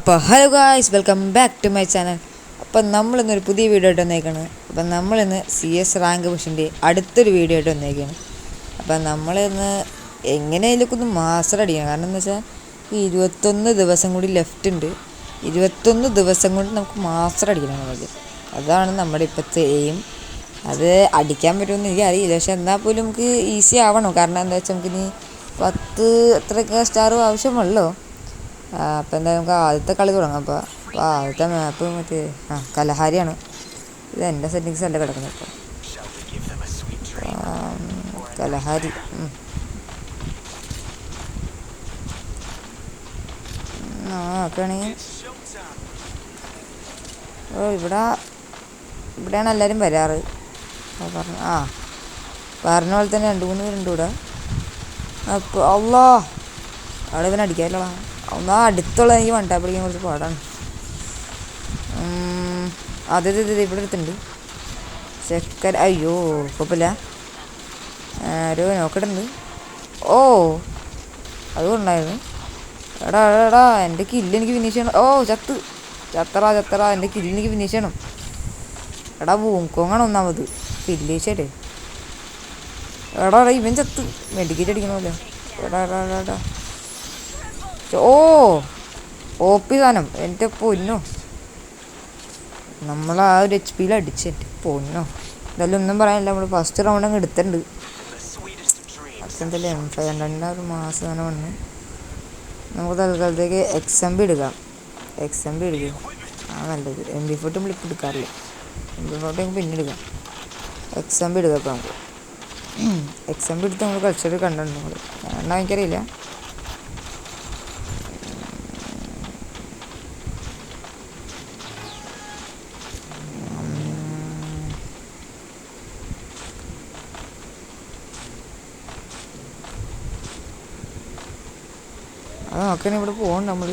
അപ്പോൾ hello guys, welcome back to my channel. അപ്പം നമ്മളിന്നൊരു പുതിയ വീഡിയോ ആയിട്ട് വന്നേക്കാണ്. അപ്പം നമ്മളിന്ന് CS റാങ്ക് പുഷിൻ്റെ അടുത്തൊരു വീഡിയോ ആയിട്ട് വന്നേക്കാണ്. അപ്പം നമ്മളിന്ന് എങ്ങനെയൊക്കെ ഒന്ന് മാസ്റ്റർ അടിക്കണം. കാരണം എന്താ വെച്ചാൽ ഈ 21 ദിവസം കൂടി ലെഫ്റ്റ് ഉണ്ട്. 21 ദിവസം കൊണ്ട് നമുക്ക് മാസ്റ്റർ അടിക്കണം നമുക്ക്. അതാണ് നമ്മുടെ ഇപ്പോഴത്തെ എയിം. അത് അടിക്കാൻ പറ്റുമെന്ന് എനിക്ക് അറിയില്ല, പക്ഷെ എന്നാൽ പോലും നമുക്ക് ഈസി ആവണം. കാരണം എന്താ വെച്ചാൽ നമുക്കിനി 10 എത്രയൊക്കെ സ്റ്റാർ ആവശ്യമുള്ളൂ. അപ്പോൾ എന്തായാലും നമുക്ക് ആദ്യത്തെ കളി തുടങ്ങാം. അപ്പോൾ ആദ്യത്തെ മാപ്പ് മറ്റേ കലഹാരിയാണ്. ഇത് എൻ്റെ സെറ്റിങ്സ് അല്ല കിടക്കുന്നത്. ഇപ്പോൾ കലഹാരി നോക്കുകയാണെങ്കിൽ ഇവിടെയാണ് എല്ലാവരും വരാറ്. പറഞ്ഞ പോലെ തന്നെ 2-3 പേരുണ്ട് ഇവിടെ. അപ്പോൾ അള്ളാ അവിടെ ഇവനെ അടിക്കാമല്ലോ. ഒന്നാ അടുത്തുള്ള എനിക്ക് വണ്ടാ പിടിക്കാൻ കുറച്ച് പാടാണ്. അതെ ഇവിടെ അടുത്തുണ്ട് ചെക്കൻ. അയ്യോ കുഴപ്പമില്ല, ആരോ നോക്കിയിട്ടുണ്ട്. ഓ അതുകൊണ്ടായിരുന്നു. എടാ എൻ്റെ കില്ല് എനിക്ക് ഫിനിഷ് ചെയ്യണം. ഓ ചത്തറ എൻ്റെ കില്ല് എനിക്ക് ഫിനിഷ് ചെയ്യണം. എടാ വൂങ്കോങ്ങാണ് ഒന്നാമത് കില്ലേച്ചേ. എടാ ഇവൻ ചത്ത് മെഡിക്കേറ്റ് അടിക്കണമല്ലോ. എടാ OP സാധനം എൻ്റെ പൊന്നോ. നമ്മൾ ആ ഒരു HP അടിച്ച് എൻ്റെ പൊന്നോ. എന്തായാലും ഒന്നും പറയാനില്ല, നമ്മൾ ഫസ്റ്റ് റൗണ്ട് അങ്ങ് എടുത്തിട്ടുണ്ട്. അതെന്തായാലും M5 ഒരു മാസം തന്നെ വന്ന് നമുക്ക് തൽക്കാലത്തേക്ക് XMB എടുക്കാം. എടുക്കും നല്ലത്. MB40 നമ്മളിപ്പോൾ എടുക്കാറില്ല. MB40 നമുക്ക് പിന്നെ എടുക്കാം. XMB എടുക്കാം. ഇപ്പോൾ നമുക്ക് XMB എടുത്ത് നമ്മൾ കളിച്ചിട്ട് കണ്ടിട്ടുണ്ട്. നമ്മൾ എനിക്കറിയില്ല. അത് നോക്കണേ ഇവിടെ പോകണ്ട. നമ്മൾ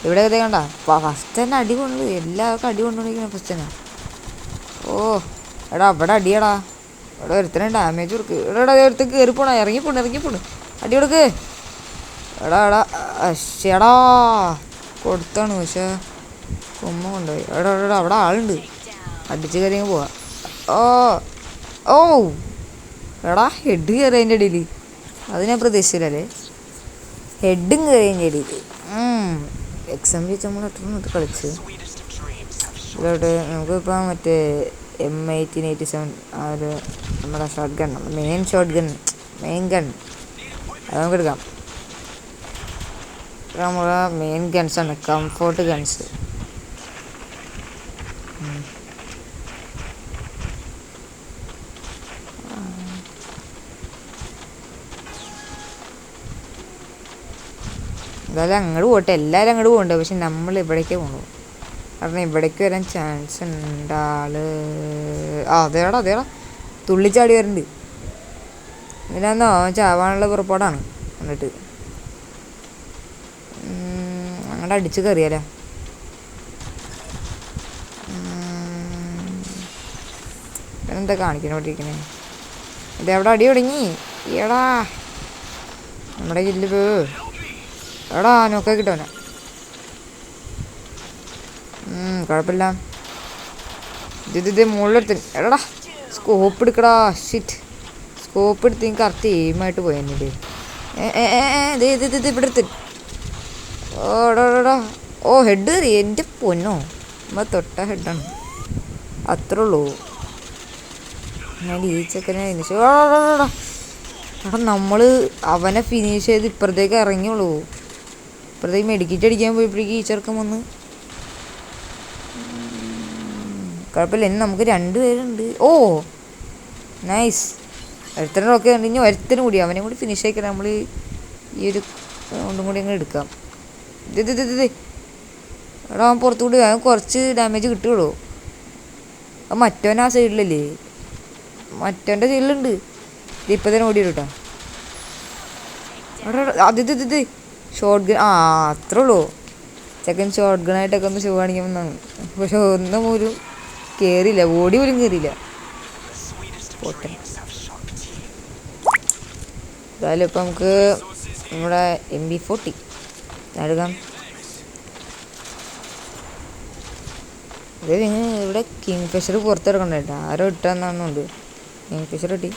ഇവിടെ കണ്ട ഫസ്റ്റ് തന്നെ അടി കൊണ്ട് എല്ലാവർക്കും അടി കൊണ്ടുകൊണ്ടിരിക്കണം ഫസ്റ്റ് തന്നെ. എടാ അവിടെ അടിയടാ. ഇവിടെ ഒരുത്തനെ ഡാമേജ് കൊടുക്ക്. എടാ ഒരുത്തേക്ക് കയറിപ്പോണ ഇറങ്ങിപ്പോണ് അടി കൊടുക്ക്. എടാ ശേടാ കൊടുത്താണ്, പക്ഷേ കൊമ്മ കൊണ്ടുപോയി. എടാ അവിടെ ആളുണ്ട്, അടിച്ച് കയറി പോവാ. ഓ എടാ ഹെഡ് കയറി അതിൻ്റെ ഇടയിൽ. അത് ഞാൻ പ്രതീക്ഷിച്ചില്ലല്ലേ, ഹെഡും കയറി അതിൻ്റെ ഇടയിൽ. XMB വെച്ച് നമ്മൾ എത്ര കളിച്ച് ഇതിലോട്ട് നമുക്കിപ്പോൾ മറ്റേ M1887 ആ ഒരു നമ്മുടെ ഷോട്ട് ഗൺ, മെയിൻ ഗൺ അത് നമുക്ക് എടുക്കാം. നമ്മുടെ മെയിൻ ഗൺസാണ് കംഫോർട്ട് ഗൺസ്. എന്തായാലും അങ്ങോട്ട് പോട്ടെ, എല്ലാവരും അങ്ങോട്ട് പോകണ്ട. പക്ഷെ നമ്മൾ ഇവിടേക്ക് പോകണു, കാരണം ഇവിടേക്ക് വരാൻ ചാൻസ് ഉണ്ട് ആള്. അതേടാ തുള്ളിച്ചാടി വരുന്നുണ്ട്. ഇതിനാന്നോ ചാവാനുള്ള പുറപ്പാടാണ്. എന്നിട്ട് അങ്ങോട്ട് അടിച്ച് കയറിയാലോ. എന്താ കാണിക്കണോട്ടിരിക്കണേ. ഇതെവിടെ അടി തുടങ്ങി. എടാ നമ്മുടെ കില്ല് പോ. എടാ നോക്കാൻ കിട്ടുവനെ. കുഴപ്പമില്ല. ഇത് മുകളിലെടുത്ത്. എടാ സ്കോപ്പ് എടുക്കടാ. സ്കോപ്പ് എടുത്ത് കറക്റ്റ് എയിമായിട്ട് പോയെന്നെ. ഇത് ഇവിടെ എടുത്ത്. ഹെഡ് കയറി എൻ്റെ പൊന്നോ. നമ്മൾ തൊട്ട ഹെഡാണ്, അത്രേ ഉള്ളൂ. ഞാൻ ഈ ചെക്കനെ ഫിനിഷ്. എടാ നമ്മൾ അവനെ ഫിനിഷ് ചെയ്ത് ഇപ്പുറത്തേക്ക് ഇറങ്ങിയുള്ളൂ. ഇപ്പുറത്തേക്ക് മെഡിക്കേറ്റ് അടിക്കാൻ പോയപ്പോഴേക്ക് ഈ ചെറുക്കം വന്ന്. കുഴപ്പമില്ല, ഇനി നമുക്ക് 2 പേരുണ്ട്. നൈസ്. ഒരുത്തനും ഒക്കെ ഉണ്ട്. ഇനി ഒരുത്തനും കൂടി, അവനെ കൂടി ഫിനിഷ് ആയിക്കാൻ നമ്മൾ ഈ ഒരു റൗണ്ടും കൂടി അങ്ങ് എടുക്കാം. ഇത് എടാ അവൻ പുറത്തുകൂടി അവൻ കുറച്ച് ഡാമേജ് കിട്ടുകയുള്ളൂ. അത് മറ്റവൻ ആ സൈഡിലല്ലേ, മറ്റവൻ്റെ സൈഡിലുണ്ട്. ഇപ്പം തന്നെ ഓടി വരും കേട്ടോ. അത് ഷോർട്ട് ഗൺ. അത്രേ ഉള്ളൂ. സെക്കൻഡ് ഷോർട്ട് ഗണായിട്ടൊക്കെ ഒന്ന് ഷോ കാണിക്കുമെന്നാണ്. പക്ഷെ ഒന്നും പോലും കയറിയില്ല, ഓടി പോലും കയറിയില്ല. പോട്ടെ. എന്തായാലും ഇപ്പം നമുക്ക് നമ്മുടെ MB40 എടുക്കാം. ഇത് നിങ്ങൾ ഇവിടെ കിങ് ഫിഷർ പുറത്തെടുക്കണ്ട കേട്ടോ, ആരോ ഇട്ടെന്നുണ്ട്. കിങ് ഫിഷർ കിട്ടി.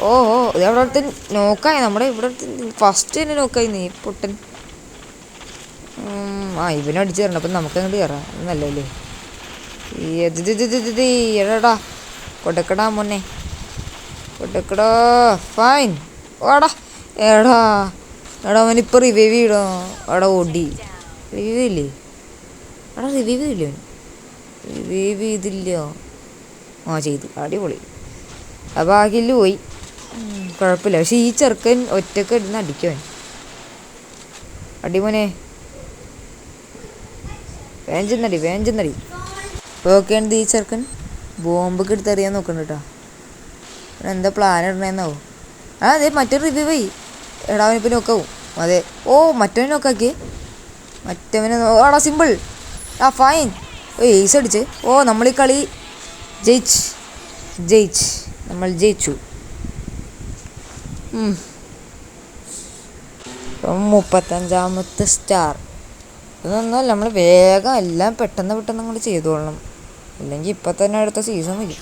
ഓ ഓ ഇത് അവിടെ അടുത്ത് നോക്കായി, നമ്മുടെ ഇവിടെ ഫസ്റ്റ് തന്നെ നോക്കായി നീ പൊട്ടൻ. ഇവനടിച്ച് തരണം, അപ്പം നമുക്ക് അങ്ങോട്ട് കയറാം. നല്ലല്ലേ എടാ കൊടുക്കടാ മോനെ, കൊടുക്കടാ. ഫൈൻ ഓടാ. എടാ എടാ അവനിപ്പോൾ റിവൈവ് ചെയ്യടോ. എടാ ഓടി റിവൈവ് ഇല്ലേ? എടാ റിവൈവ് ഇല്ലേ? റിവൈവ് ചെയ്തില്ല. ചെയ്തു, അടിപൊളി. അപ്പോൾ ആ കില്ല് പോയി, കുഴപ്പമില്ല. പക്ഷെ ഈ ചെറുക്കൻ ഒറ്റക്ക് ഇരുന്ന് അടിക്കുവൻ. അടിമോനെ വേഞ്ചെന്നടി വേഞ്ചെന്നടി. ഇപ്പോൾ ഓക്കെയാണ്. ഈ ചെറുക്കൻ ബോംബൊക്കെ എടുത്തറിയാൻ നോക്കണ്ട കേട്ടോ. എന്താ പ്ലാൻ ഇടണേന്നാവും. അതെ മറ്റൊരു റിവ്യൂ പോയി. എടാ അവനിപ്പോൾ നോക്കാവും. അതെ മറ്റവനെ നോക്കാക്കി. മറ്റവനെ ആടാ സിമ്പിൾ. ഫൈൻ. ഏസ് അടിച്ച്. നമ്മൾ ഈ കളി ജയിച്ച് നമ്മൾ ജയിച്ചു. 35ാമത്തെ സ്റ്റാർ. ഇതൊന്നുമല്ല, നമ്മൾ വേഗം എല്ലാം പെട്ടെന്ന് അങ്ങോട്ട് ചെയ്തോളണം, ഇല്ലെങ്കിൽ ഇപ്പം തന്നെ അടുത്ത സീസൺ വരും.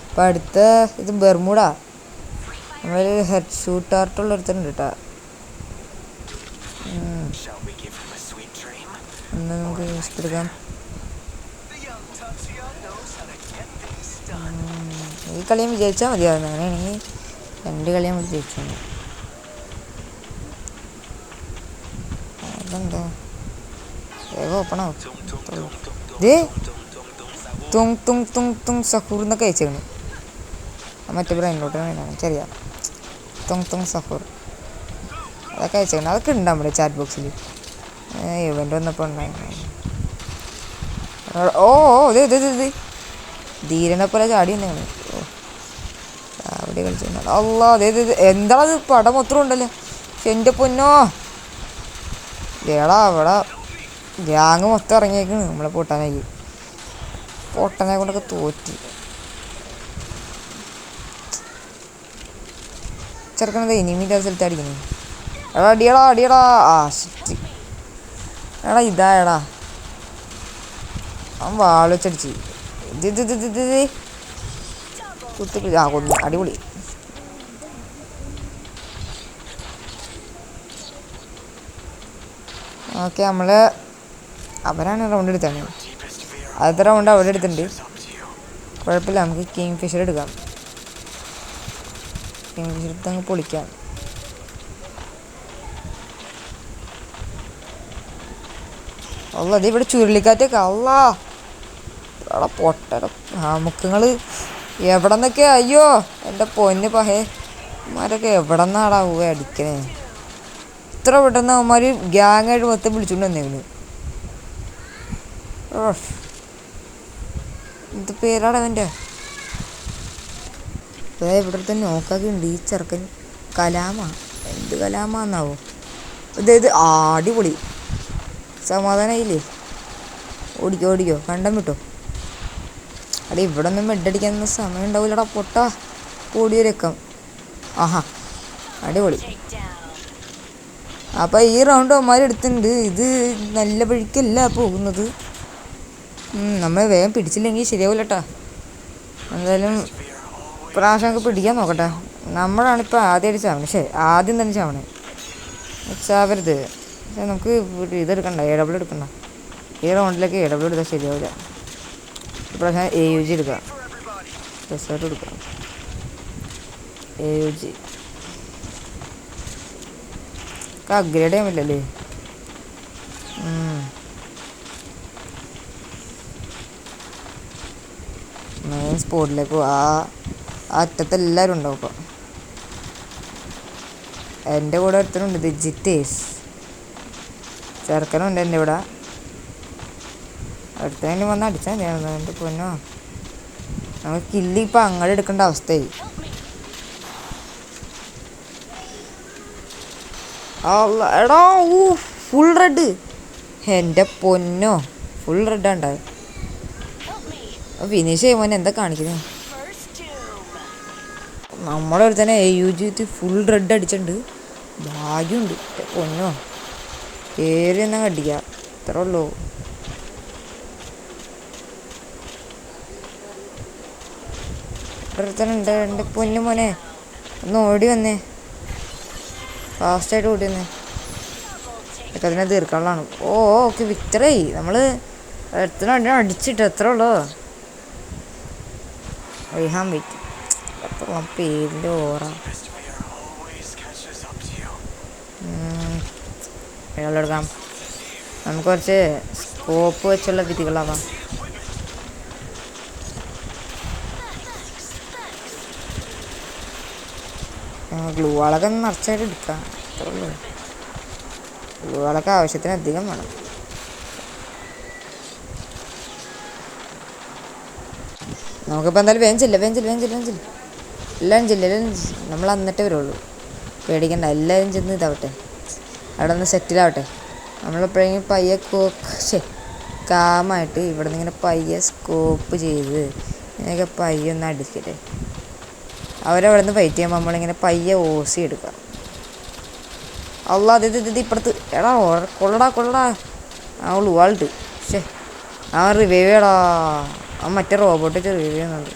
അപ്പം അടുത്ത ഇത് ബെർമുഡാ. നമ്മൾ ഹെഡ് ഷൂട്ടാർട്ടുള്ളൊരുത്തരുണ്ട് കേട്ടോ. ഒന്ന് നമുക്ക് എടുക്കാം. ഈ കളിയും വിജയിച്ചാൽ മതിയാവുന്നു. അങ്ങനെയാണെങ്കിൽ 2 കളിയും വിജയിച്ചു. അതെന്താ വേഗം ഓപ്പണാവും. ഇത് തുങ് സഹൂർ എന്നൊക്കെ അയച്ചേക്കണ്. മറ്റേ ബ്രെയിനിലോട്ടാണ് വേണം ചെറിയ തുങ് സഹൂർ അതൊക്കെ അയച്ചേക്കണം. അതൊക്കെ ഉണ്ട് നമ്മുടെ ചാറ്റ് ബോക്സിൽ. ഇവൻ്റ് വന്നപ്പോൾ ഉണ്ടായിരുന്നു. ഇത് ധീരനെ പോലെ ചാടി വന്നാണ്. അവിടെ കളിച്ചു. അല്ലാ എന്താണ് അത്? പടം മൊത്തം ഉണ്ടല്ലോ. എൻ്റെ പൊന്നോ ഏടാ അവിടെ ഗ്യാങ് മൊത്തം ഇറങ്ങിയേക്കാണ് നമ്മളെ പൊട്ടാനായി. പൊട്ടനെ കൊണ്ടൊക്കെ തോറ്റി. ചെറുക്കണത് എനിമീൻ്റെ സ്ഥലത്ത് അടിക്കുന്നു. അടിയടാ. ശരി എടാ ഇതായടാ അവൻ വാള് വെച്ചടിച്ച്. കൊന്നു. അടിപൊളി. ഓക്കെ അവരാണ് റൗണ്ട് എടുത്താണ്. അടുത്ത റൗണ്ട് അവിടെ എടുത്തിട്ടുണ്ട്. കുഴപ്പമില്ല, നമുക്ക് കിങ് ഫിഷർ എടുക്കാം. കിങ് ഫിഷർ എടുത്ത് അങ്ങ് പൊളിക്കാം. അത് ഇവിടെ ചുഴലിക്കാറ്റൊക്കെ. അല്ലാ അവിടെ പൊട്ട മുഖങ്ങൾ എവിടെ നിന്നൊക്കെ. അയ്യോ എൻ്റെ പൊന്ന് പഹയന്മാരൊക്കെ എവിടെ നിന്നാടാ പോയി അടിക്കണേ? ഇത്ര പെട്ടെന്ന് അവന്മാർ ഗ്യാങ്ങായിട്ട് മൊത്തം വിളിച്ചുകൊണ്ട് വന്നേക്കുന്നു. എന്ത് പേരാണ് അവൻ്റെ? ഇവിടെ തന്നെ നോക്കാക്കുണ്ട് ഈ ചെറുക്കൻ. എന്ത് കലാമാന്നാവോ ഇത്? അടിപൊളി. സമാധാനമായില്ലേ? ഓടിക്കോ കണ്ടം വിട്ടോ. അടി ഇവിടെ ഒന്നും മെഡടിക്കാൻ സമയം ഉണ്ടാവില്ലടാ പൊട്ടാ. ഓടിയൊരക്കം. അടിപൊളി. അപ്പം ഈ റൗണ്ട് അവന്മാർ എടുത്തിട്ടുണ്ട്. ഇത് നല്ല വഴിക്കല്ല പോകുന്നത്. നമ്മൾ വേഗം പിടിച്ചില്ലെങ്കിൽ ശരിയാവില്ല കേട്ടോ. എന്തായാലും പ്രാവശ്യമൊക്കെ പിടിക്കാൻ നോക്കട്ടെ. നമ്മളാണിപ്പോൾ ആദ്യമായിട്ട് ചാവണേ. ആദ്യം തന്നെ ചാവണേ. ചാവരുത്. പക്ഷേ നമുക്ക് ഇതെടുക്കണ്ട, AW എടുക്കണ്ട. ഈ റൗണ്ടിലേക്ക് AW എടുത്താൽ ശരിയാവില്ല. ഇപ്രാവശ്യം AUG എടുക്കാം. റിസൾട്ട് എടുക്കാം. AUG അപ്ഗ്രേഡ് ചെയ്യാൻ പറ്റില്ലല്ലേ? മെയിൻ സ്പോട്ടിലേക്ക് ആ അറ്റത്തെല്ലാവരും ഉണ്ടാവും. ഇപ്പോൾ എൻ്റെ കൂടെ ഒരുത്തനുണ്ട്, ജിറ്റേസ് ചെറുക്കനുണ്ട് എൻ്റെ ഇവിടെ. അടുത്തതിന് വന്ന് അടിച്ചാൽ മതിയായിരുന്നു. എൻ്റെ പൊന്നോ നമുക്ക് കില്ല് ഇപ്പം അങ്ങോട്ട് എടുക്കേണ്ട അവസ്ഥയായി. എടാ ഫുൾ റെഡ്. എൻ്റെ പൊന്നോ ഫുൾ റെഡാണ് ഉണ്ടായത്. ഫിനിഷ് ചെയ്യുമ്പോൾ എന്താ കാണിക്കുന്നത്? നമ്മുടെ അടുത്ത് തന്നെ AUG ഫുൾ റെഡ് അടിച്ചിട്ടുണ്ട്. ഭാഗ്യമുണ്ട്. പൊന്നോ കയറി എന്നാൽ അടിക്കാം, ഇത്രേ ഉള്ളൂ. ഒരുത്തനുണ്ട് എൻ്റെ പൊന്നു മോനെ. ഒന്ന് ഓടി വന്നേ, ഫാസ്റ്റായിട്ട് ഓടി വന്നേ. ഒക്കെ അതിനെ തീർക്കാനുള്ളതാണ്. ഓ ഓക്കെ വിക്ടറി. നമ്മൾ എടുത്തിന് വണ്ടി അടിച്ചിട്ട് എത്ര ഉള്ളൂ. റീഹാൻ വെയിറ്റ് അപ്പം പേരിൻ്റെ ഓറ എടുക്കാം. നമുക്ക് കുറച്ച് സ്കോപ്പ് വെച്ചുള്ള വിധികളാവാം. ഗ്ലൂ വാളൊക്കെ നിറച്ചായിട്ട് എടുക്കാം. അത്രേ ഉള്ളൂ. ഗ്ലൂ വാളൊക്കെ ആവശ്യത്തിന് അധികം വേണം. നമുക്കിപ്പോൾ എന്തായാലും വേഞ്ചില്ല എല്ലാം നമ്മൾ എന്നിട്ടേ വരുള്ളൂ. പേടിക്കണ്ട, എല്ലാവരും ചെന്ന് ഇതാവട്ടെ, അവിടെ നിന്ന് സെറ്റിലാവട്ടെ. നമ്മളെപ്പോഴെങ്കിലും പയ്യെ കാമായിട്ട് ഇവിടെ നിന്ന് ഇങ്ങനെ പയ്യെ സ്കോപ്പ് ചെയ്ത് ഇങ്ങനെയൊക്കെ പയ്യെ ഒന്ന് അടിക്കട്ടെ. അവരവിടെ നിന്ന് ഫൈറ്റ് ചെയ്യുമ്പോൾ നമ്മളിങ്ങനെ പയ്യെ ഓസി എടുക്കാം. ഇത് ഇപ്പുറത്ത് എടാ കൊള്ളടാ ആ ഉള്ളുവാളിട്ട് ആ റിവൈവ് ചെയ്യടാ. ആ മറ്റേ റോബോട്ട് വെച്ച് റിവൈവ് ചെയ്യുന്നുണ്ട്.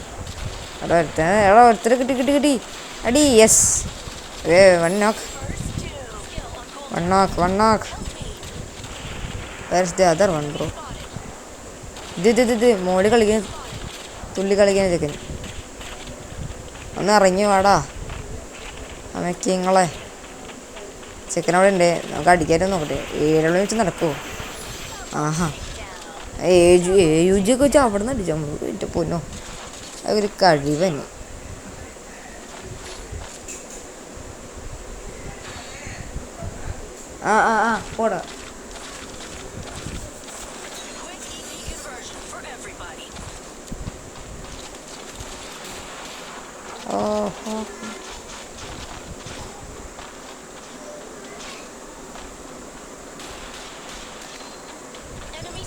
ഒരുത്തരെ കിട്ടി അടി. യെസ്, വൺ നോക്ക്. വേർസ് ദി അതർ വൺ ബ്രോ. ഇത് മോളി കളിക്കാൻ തുള്ളി കളിക്കാൻ ചെക്കൻ. ഒന്ന് ഇറങ്ങി വാടാ അമ്മക്കിങ്ങളെ. ചെക്കനവിടെ ഉണ്ട്, നമുക്ക് അടിക്കാനും നോക്കട്ടെ. 7 വെച്ച് നടക്കുമോ? ആഹാ AUG ഒക്കെ വെച്ചാൽ അവിടെ നിന്ന് അടിച്ചു നമ്മൾ. എൻ്റെ പൊന്നോ, അതൊരു കഴിവ് തന്നെ. പോടാ. ഓഹോ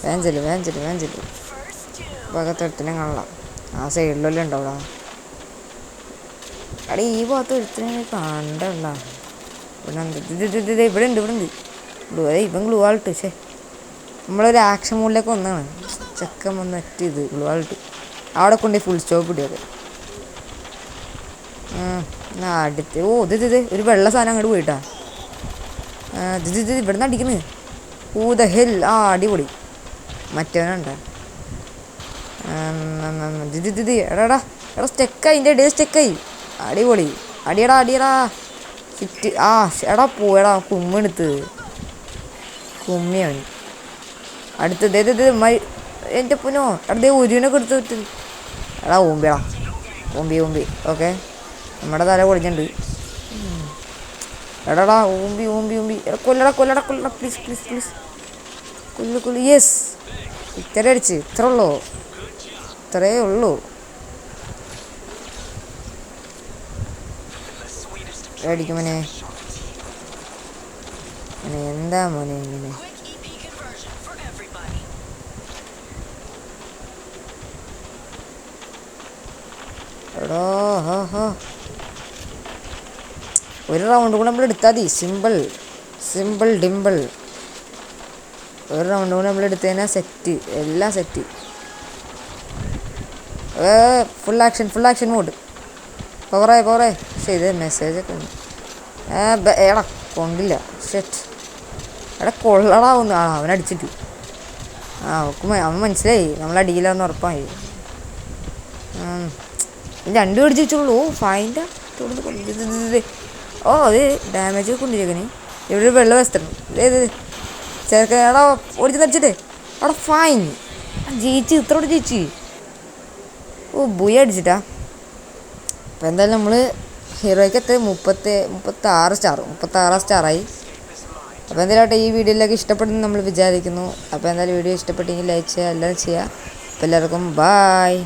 വേഞ്ചല് ഭാഗത്തെടുത്തിനെ കാണാം. ആ സൈഡിലെല്ലാം ഉണ്ടാവില്ല. അവിടെ ഈ ഭാഗത്ത് എടുത്തിനെ കണ്ടല്ല. ഇവിടെ ഉണ്ട് ഇവൻ ഗ്ലൂ ആൾട്ട്. നമ്മളൊരു ആക്ഷൻ മൂഡിലേക്ക് വന്നാണ്. ചെക്കൻ വന്നിട്ട് ഇത് ഗ്ലൂ ആൾട്ട് അവിടെ കൊണ്ടുപോയി ഫുൾ സ്റ്റോപ്പ് ഇടിയത്. അടുത്ത് ഇത് ഒരു വെള്ള സാധനം അങ്ങോട്ട് പോയിട്ടാ. ഇവിടെ നിന്ന് അടിക്കുന്നത്. ഊ ദ ഹെൽ. അടിപൊളി. മറ്റവനുണ്ട. എടാ സ്റ്റെക്കായി, എൻ്റെ ഇടയിൽ സ്റ്റെക്കായി. അടിപൊളി. അടിയടാ ഫിറ്റ്. എടാ പോയടാ കുമ്മെടുത്ത് കുമ്മിയവൻ. അടുത്ത് എൻ്റെ പൊന്നോ. അടുത്തേ ഉരുവിനൊക്കെ എടുത്ത് വിട്ട്. എടാ ഓമ്പി ഓക്കെ. നമ്മുടെ തല പൊളിഞ്ഞിട്ടുണ്ട്. എടാ ഓമ്പി. കൊല്ലടാ പ്ലീസ് കൊല്ലു. യെസ്, ഇത്ര അടിച്ച്. ഇത്രയേ ഉള്ളൂ. അടിക്കും മോനെ. എന്താ മോനെ ഇങ്ങനെ? എടോ ഒരു റൗണ്ട് കൂടെ നമ്മൾ എടുത്താൽ മതി. Simple dimple. ഒരു റൗണ്ട് കൂടെ നമ്മൾ എടുത്തു കഴിഞ്ഞാൽ സെറ്റ്, എല്ലാം സെറ്റ്. Full action mode. പോറേ. പക്ഷേ ഇത് മെസ്സേജൊക്കെ ഉണ്ട്. എടാ കൊണ്ടില്ല. എടാ കൊള്ളടാവുന്നു. അവനടിച്ചിട്ട് അവൻ മനസ്സിലായി നമ്മളടിയില്ലാന്ന് ഉറപ്പായി. 2 അടിച്ച് വെച്ചോളൂ. ഫൈൻ്റെ അത് ഡാമേജ് കൊണ്ടിരിക്കണേ. ഇവിടെ ഒരു വെള്ള വസ്ത്രം ചേർക്കാൻ. എടാ ഓടിച്ച് നടിച്ചിട്ടേ. എടാ ഫൈൻ ജയിച്ച്. ഇത്രോടെ ജയിച്ച്. ബുയ അടിച്ചിട്ടാ. അപ്പോൾ എന്തായാലും നമ്മൾ ഹീറോയ്ക്കത്ത് 36 സ്റ്റാറായി. അപ്പോൾ എന്തായാലും ഈ വീഡിയോയിലേക്ക് ഇഷ്ടപ്പെടുന്നു നമ്മൾ വിചാരിക്കുന്നു. അപ്പോൾ എന്തായാലും വീഡിയോ ഇഷ്ടപ്പെട്ടെങ്കിൽ ലൈക്ക് ചെയ്യുക, എല്ലാം ചെയ്യുക. അപ്പോൾ എല്ലാവർക്കും ബായ്.